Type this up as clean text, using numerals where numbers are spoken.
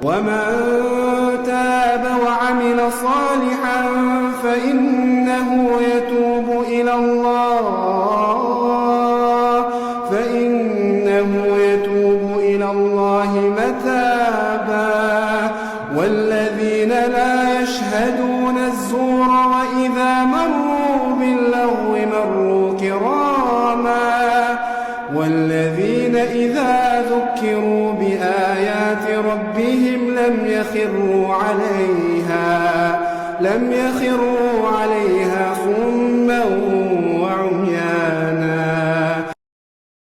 ومن تاب وعمل صالحا فإنه يتوب إلى الله متابا والذين لا يشهدون الزور وإذا مروا باللغو مروا كراما والذين إذا ذكروا بآيات ربهم لم يخروا عليها صما